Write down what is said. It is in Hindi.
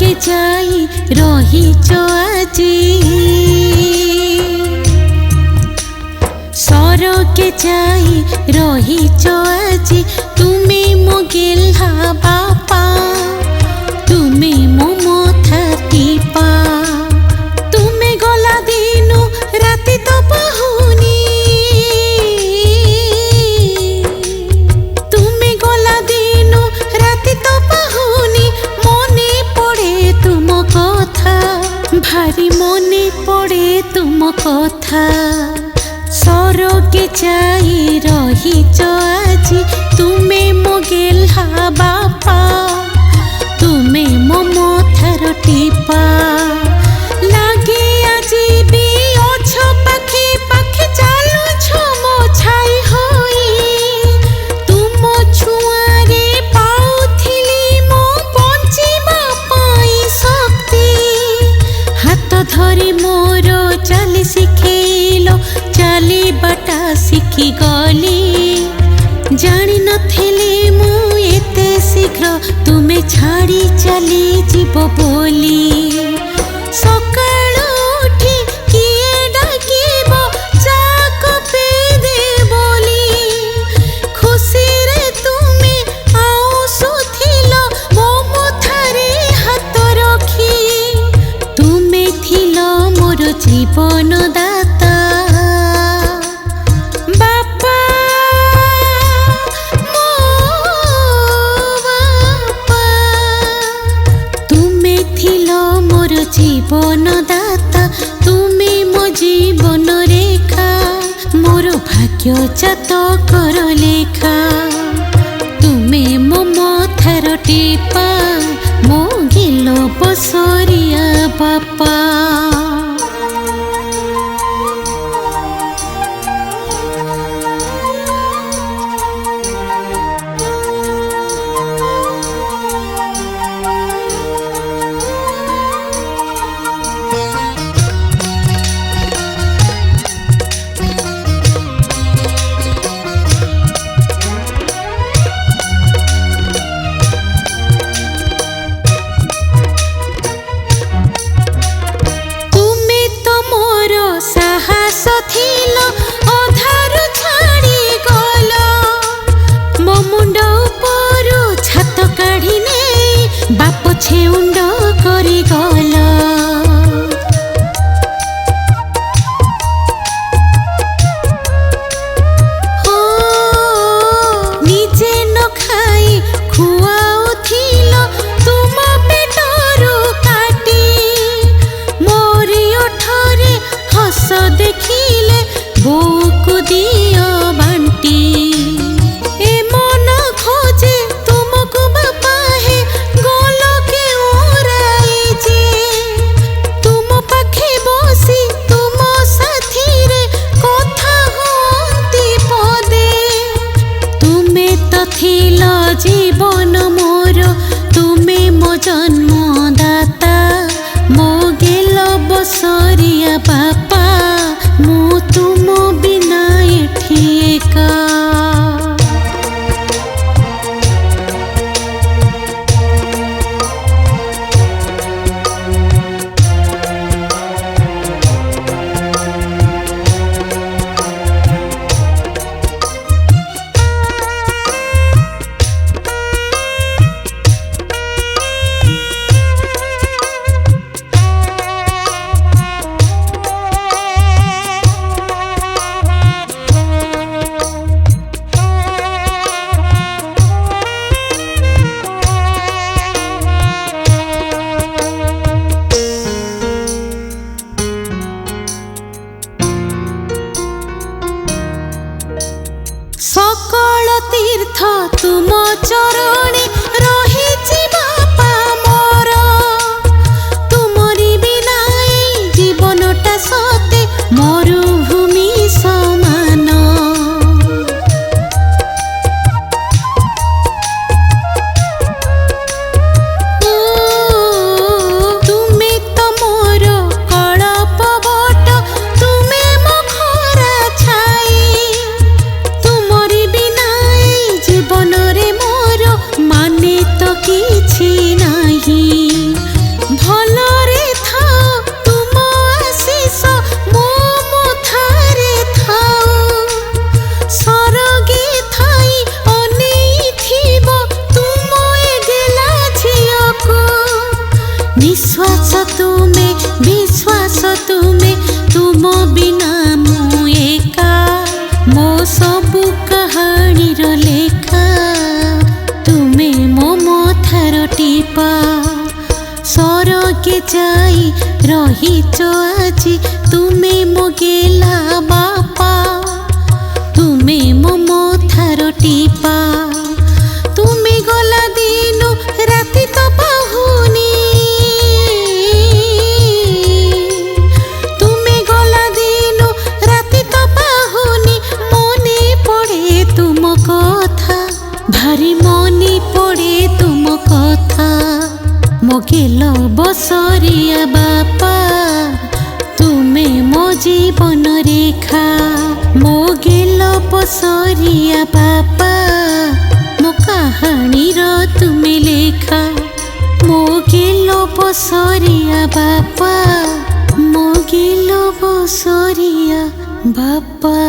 के जाई रहिच आजी सर के जाई रहिच आजी तुमे मो गेल्हा बापा तुमे मो मथा टीपा तुमे गला दिनु राति तो पाहुनी तुमे गला दिनु राति तो पाहुनी मने पड़े तुम कथा भारी मने पड़े तुम कथा सरगे जाई रहिच आजी तुमे मो गेल्हा बापा तुमे मो मथार टीपा लागे आजी भी अछ पाखे पाखे चालुछ मो छाई होई तुम छुआरे पाउथिली मो बंचिबा पाई शक्ति हाथ धरी मोर चली शिखेलो चली बटा शिखी गली जानी नथिले मु एते शीघ्र तुमे छाड़ी चली जीव बोली सकाळ उठी किए डाकिब चाक पे दे बोली खुशी रे तुमे आउ सुथिलो मो मुथारे हाथ रखी तुमे थिलो मोर जीवन दाता जीवन दाता तुमे मो जीवन रेखा मोर भाग्य जातकर लेखा तुमे मो मथार टीपा मो गिल बसरिया बापा छेउंड करी गला निजे न खाई खुआउथिल तुम पेटरू काटी मोरी ओठरे हस देखिले बोऊ को दियो बांटी ए मन खोजे तुमको बापा है जीवन मोर तुमे मो जन्मदाता मो गेल बसरिया बापा मु तुम बिना एठी एका যাই রহিছ আজি তুমি মো গেলা বাপা তুমি মো মথার টিপা তুমি গলা দিন রাতি তো পাহুনি তুমি গলা দিন রাতি তো পাহুনি মনে পড়ে তুম কথা ভারি মনে পড়ে তুম কথা মো গেল বসরিয়া বাপা তুমি মো জীবন রেখা মো গেল বসরিয়া বাপা মো কাহাণীর তুমি লেখা মো গেল বসরিয়া বাপা মো গেল বসরিয়া বাপা।